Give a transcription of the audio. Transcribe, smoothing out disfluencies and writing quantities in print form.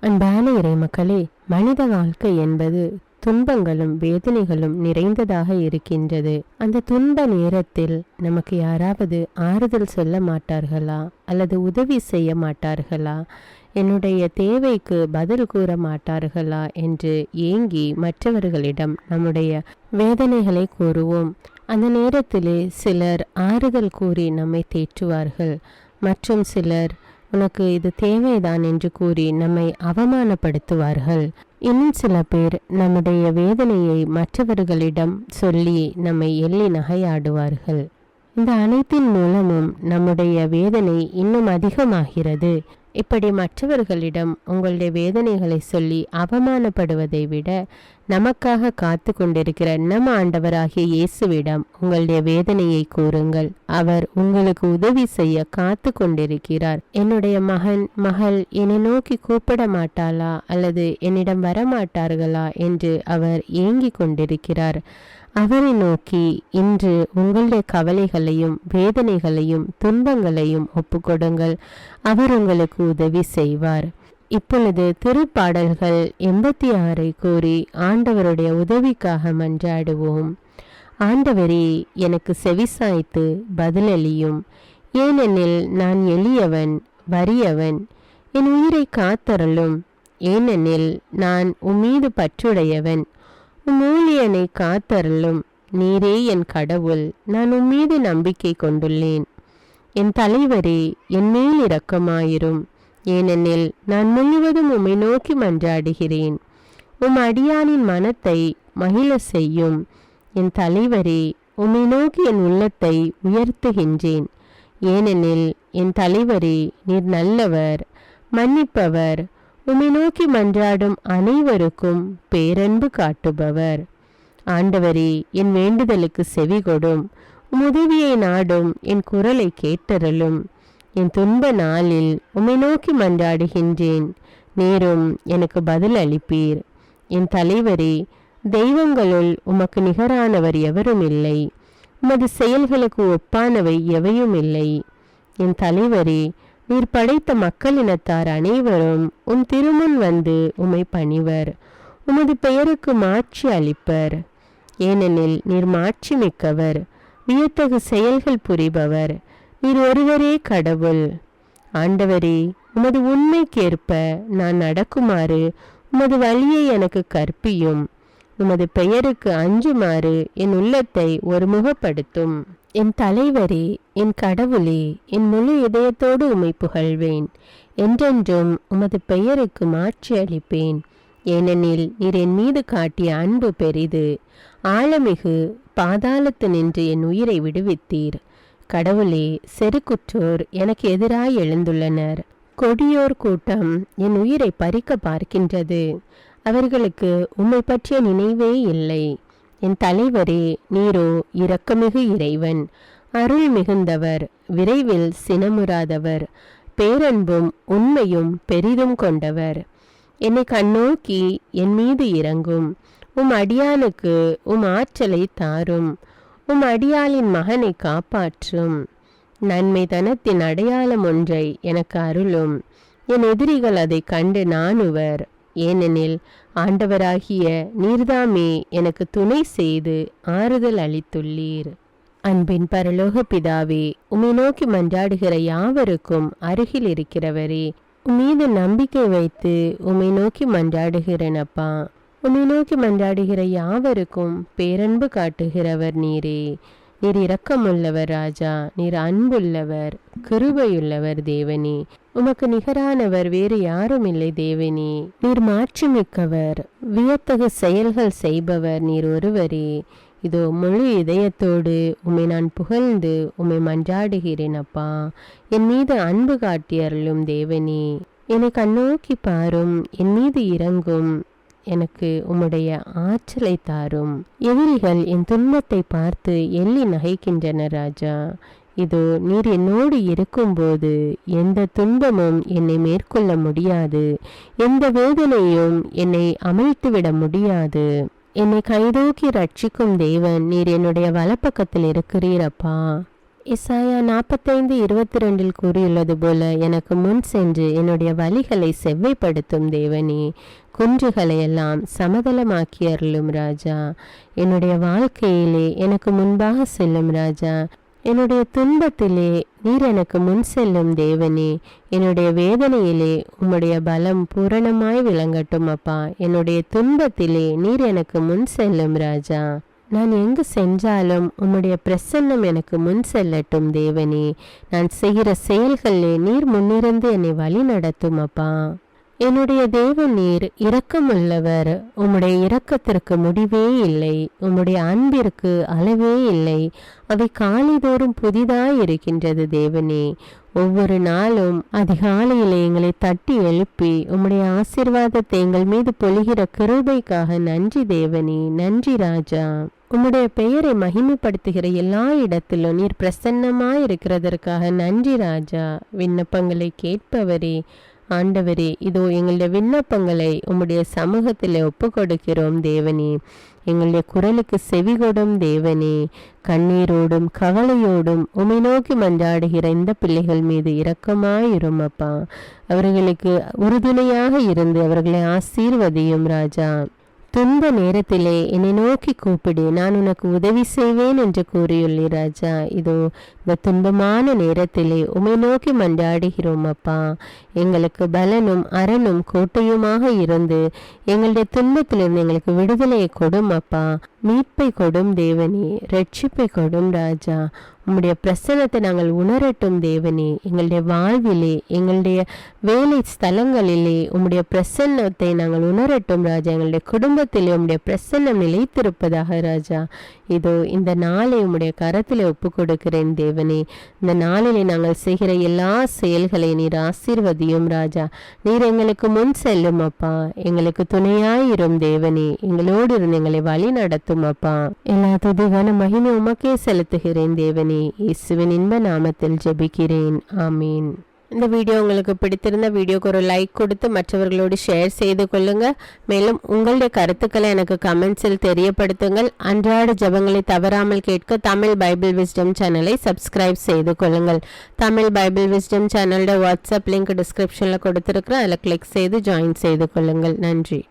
அன்பான இறைமக்களே, மனித வாழ்க்கை என்பது துன்பங்களும் வேதனைகளும் நிறைந்ததாக இருக்கின்றது. அந்த துன்ப நேரத்தில் நமக்கு யாராவது ஆறுதல் சொல்ல மாட்டார்களா, அல்லது உதவி செய்ய மாட்டார்களா, என்னுடைய தேவைக்கு பதில் கூற மாட்டார்களா என்று ஏங்கி மற்றவர்களிடம் நம்முடைய வேதனைகளை கூறுவோம். அந்த நேரத்திலே சிலர் ஆறுதல் கூறி நம்மை தேற்றுவார்கள். மற்றும் சிலர் உனக்கு இது தேவைதான் என்று கூறி நம்மை அவமானப்படுத்துவார்கள். இன்னும் சில பேர் நம்முடைய வேதனையை மற்றவர்களிடம் சொல்லி நம்மை எள்ளி நகையாடுவார்கள். இந்த அனைத்தின் மூலமும் நம்முடைய வேதனை இன்னும் அதிகமாகிறது. இப்படி மற்றவர்களிடம் உங்களுடைய வேதனைகளை சொல்லி அவமானப்படுவதை விட நமக்காக காத்து கொண்டிருக்கிற நம் ஆண்டவராகிய இயேசுவிடம் உங்களுடைய வேதனையை கூறுங்கள். அவர் உங்களுக்கு உதவி செய்ய காத்து கொண்டிருக்கிறார். என்னுடைய மகன் மகள் என்னை நோக்கி கூப்பிட மாட்டாளா அல்லது என்னிடம் வரமாட்டார்களா என்று அவர் ஏங்கிக் கொண்டிருக்கிறார். அவரை நோக்கி இன்று உங்களுடைய கவலைகளையும் வேதனைகளையும் துன்பங்களையும் ஒப்புக்கொடுங்கள். அவர் உங்களுக்கு உதவி செய்வார். இப்பொழுது திருப்பாடல்கள் 86 கூறி ஆண்டவருடைய உதவிக்காக மன்றாடுவோம். ஆண்டவரே, எனக்கு செவிசாய்த்து பதிலளியும். ஏனெனில் நான் எளியவன் வறியவன். என் உயிரை காத்தருளும். ஏனெனில் நான் உம்மீது பற்றுடையவன். உம் ஊழியனை காத்தருளும். நீரே என் கடவுள். நான் உம்மீது நம்பிக்கை கொண்டுள்ளேன். என் தலைவரே, என் மேல் இரக்கமாயிரும். ஏனெனில் நான் முழுவதும் உம்மை நோக்கி மன்றாடுகிறேன். உம் அடியானின் மனத்தை மகிழ செய்யும். என் தலைவரே, உம்மை நோக்கி என் உள்ளத்தை உயர்த்துகின்றேன். ஏனெனில் என் தலைவரே, நீர் நல்லவர், மன்னிப்பவர், உம்மை நோக்கி மன்றாடும் அனைவருக்கும் பேரன்பு காட்டுபவர். ஆண்டவரே, என் வேண்டுதலுக்கு செவிகொடும். உம் உதவியை நாடும் என் குரலை கேட்டருளும். என் துன்ப நாளில் உம்மை நோக்கி மன்றாடுகின்றேன். நீரும் எனக்கு பதில் அளிப்பீர். என் தலைவரே, தெய்வங்களுள் உமக்கு நிகரானவர் எவரும் இல்லை. உமது செயல்களுக்கு ஒப்பானவை எவையும் இல்லை. என் தலைவரே, நீர் படைத்த மக்களினத்தார் அனைவரும் உம் திருமுன் வந்து உம்மை பணிவர். உமது பெயருக்கு மாட்சி அளிப்பர். ஏனெனில் நீர் மாட்சி மிக்கவர், வியத்தகு செயல்கள் புரிபவர். நீர் ஒருவரே கடவுள். ஆண்டவரே, உமது உண்மைக்கேற்ப நான் நடக்குமாறு உமது வழியை எனக்கு கற்பியும். உமது பெயருக்கு அஞ்சுமாறு என் உள்ளத்தை ஒருமுகப்படுத்தும். என் தலைவரே, என் கடவுளே, என் முழு இதயத்தோடு உம்மை புகழ்வேன். என்றென்றும் உமது பெயருக்கு மாட்சி அளிப்பேன். ஏனெனில் நீர் என் மீது காட்டிய அன்பு பெரிது. ஆழமிகு பாதாளத்து நின்று என் உயிரை விடுவித்தீர். கடவுளே, செருக்குற்றோர் எனக்கு எதிராய் எழுந்துள்ளனர். கொடியோர் கூட்டம் என் உயிரை பறிக்க பார்க்கின்றது. அவர்களுக்கு உம்மை பற்றிய நினைவே இல்லை. என் தலைவரே, நீரோ இரக்கமிகு இறைவன், அருள் மிகுந்தவர், விரைவில் சினமுறாதவர், பேரன்பும் உண்மையும் பெரிதும் கொண்டவர். என்னை கண்ணோக்கி என் மீது இறங்கும். உம் அடியானுக்கு உம் ஆற்றலை தாரும். உம் அடியாளின் மகனை காப்பாற்றும். நன்மை தனத்தின் அடையாளம் ஒன்றை எனக்கு அருளும். என் எதிரிகள் அதை கண்டு நாணுவர். ஏனெனில் ஆண்டவராகிய நீர்தாமே எனக்கு துணை செய்து ஆறுதல் அளித்துள்ளீர். அன்பின் பரலோக பிதாவே, உம்மை நோக்கி மன்றாடுகிற யாவருக்கும் அருகில் இருக்கிறவரே, உம்மீது நம்பிக்கை வைத்து உம்மை நோக்கி மன்றாடுகிறேனப்பா. உம்மை நோக்கி மன்றாடுகிற யாவருக்கும் பேரன்பு காட்டுகிறவர் நீரே. நீர் இரக்கமுள்ளவர் ராஜா. நீர் அன்புள்ளவர், கிருபையுள்ளவர் தேவனே. உமக்கு நிகரானவர் வேறு யாரும் இல்லை தேவனே. நீர் மாட்சிமிக்கவர், வியத்தகு செயல்கள் செய்பவர் நீர் ஒருவரே. இதோ முழு இதயத்தோடு உம்மை நான் புகழ்ந்து உம்மை மன்றாடுகிறேன் அப்பா. என் மீது அன்பு காட்டியருளும் தேவனே. என்னை கண்ணோக்கி பாரும். என் மீது இறங்கும். எனக்கு உம்முடைய ஆற்றலை தாரும். எதிரிகள் என் துன்பத்தை பார்த்து எள்ளி நகைக்கின்றனர் ராஜா. இதோ நீர் என்னோடு இருக்கும்போது எந்த துன்பமும் என்னை மேற்கொள்ள முடியாது. எந்த வேதனையும் என்னை அமிழ்த்துவிட முடியாது. என்னை கைதூக்கி ரட்சிக்கும் தேவன் நீர் என்னுடைய வலப்பக்கத்தில் இருக்கிறீரப்பா. எசாயா 45:22 கூறியுள்ளது போல எனக்கு முன் சென்று என்னுடைய வழிகளை செவ்வைப்படுத்தும் தேவனே, குன்றுகளை எல்லாம் சமதளமாக்கி அருளும் ராஜா. என்னுடைய வாழ்க்கையிலே எனக்கு முன்பாக செல்லும் ராஜா. என்னுடைய துன்பத்திலே நீர் எனக்கு முன் செல்லும் தேவனே. என்னுடைய வேதனையிலே உம்முடைய பலம் பூரணமாய் விளங்கட்டும் அப்பா. என்னுடைய துன்பத்திலே நீர் எனக்கு முன் செல்லும் ராஜா. நான் எங்கு சென்றாலும் உம்முடைய பிரசன்னம் எனக்கு முன் செல்லட்டும் தேவனே. நான் செய்கிற செயல்களிலே நீர் முன்னிருந்து என்னை வழி நடத்தும் அப்பா. என்னுடைய தேவன் நீர் இரக்கமுள்ளவர். உம்முடைய இரக்கத்திற்கு முடிவே இல்லை. உம்முடைய அன்பிற்கு அளவே இல்லை. அவை காலைதோறும் புதிதாய் இருக்கின்றது தேவனே. ஒவ்வொரு நாளும் அதிகாலையிலே எங்களை தட்டி எழுப்பி உம்முடைய ஆசீர்வாதத்தை எங்கள் மீது பொழிகிற கிருபைக்காக நன்றி தேவனே. நன்றி ராஜா. உம்முடைய பெயரை மகிமைப்படுத்துகிற எல்லா இடத்திலும் நீர் பிரசன்னமாய் இருக்கிறதற்காக நன்றி ராஜா. விண்ணப்பங்களை கேட்பவரே, ஆண்டவரே, இதோ எங்களுடைய விண்ணப்பங்களை உம்முடைய சமூகத்தில் ஒப்பு கொடுக்கிறோம் தேவனே. எங்களுடைய குரலுக்கு செவிகொடும் தேவனே. கண்ணீரோடும் கவலையோடும் உம்மை நோக்கி மன்றாடுகிற இந்த பிள்ளைகள் மீது இரக்கமாயிரும் அப்பா. அவர்களுக்கு உறுதுணையாக இருந்து அவர்களை ஆசீர்வதியும் ராஜா. துன்ப நேரத்திலே என்னை நோக்கி கூப்பிடு, நான் உனக்கு உதவி செய்வேன் என்று கூறியுள்ளி ராஜா. இதோ இந்த துன்பமான நேரத்திலே உம்மை நோக்கி மன்றாடுகிறோம் அப்பா. எங்களுக்கு பலனும் அரணும் கோட்டையுமாக இருந்து எங்களுடைய துன்பத்திலிருந்து எங்களுக்கு விடுதலையை கொடும் அப்பா. மீட்பை கொடும் தேவனே. ரட்சிப்பை கொடும் ராஜா. உம்முடைய பிரசன்னத்தை நாங்கள் உணரட்டும் தேவனே. எங்களுடைய வாழ்விலே, எங்களுடைய வேலை ஸ்தலங்களிலே உம்முடைய பிரசன்னத்தை நாங்கள் உணரட்டும் ராஜா. எங்களுடைய குடும்பத்திலே உம்முடைய பிரசன்னம் நிலைத்திருப்பதாக ராஜா. இதோ இந்த நாளை உம்முடைய கரத்திலே ஒப்பு கொடுக்கிறேன் தேவனே. இந்த நாளிலே நாங்கள் செய்கிற எல்லா செயல்களை நீர் ஆசீர்வதியும் ராஜா. நீர் எங்களுக்கு முன் செல்லும் அப்பா. எங்களுக்கு துணையாயிரும் தேவனே. எங்களோடு இருந்து எங்களை வழி நடத்தும் அப்பா. எல்லா துதிகான மகிமை உமக்கே செலுத்துகிறேன் தேவனே. இயேசுவின் இன்ப நாமத்தில் ஜெபிக்கிறேன். ஆமீன். இந்த வீடியோ உங்களுக்கு பிடித்திருந்த வீடியோக்கு ஒரு லைக் கொடுத்து மற்றவர்களோடு ஷேர் செய்து கொள்ளுங்க. மேலும் உங்களுடைய கருத்துக்களை எனக்கு கமெண்ட்ஸில் தெரியப்படுத்துங்கள். அன்றாட ஜெபங்களை தவறாமல் கேட்க தமிழ் பைபிள் விஸ்டம் சேனலை சப்ஸ்கிரைப் செய்து கொள்ளுங்கள். தமிழ் பைபிள் விஸ்டம் சேனலோட வாட்ஸ்அப் லிங்க் டிஸ்கிரிப்ஷனில் கொடுத்துருக்குறேன். அதில் கிளிக் செய்து ஜாயின் செய்து கொள்ளுங்கள். நன்றி.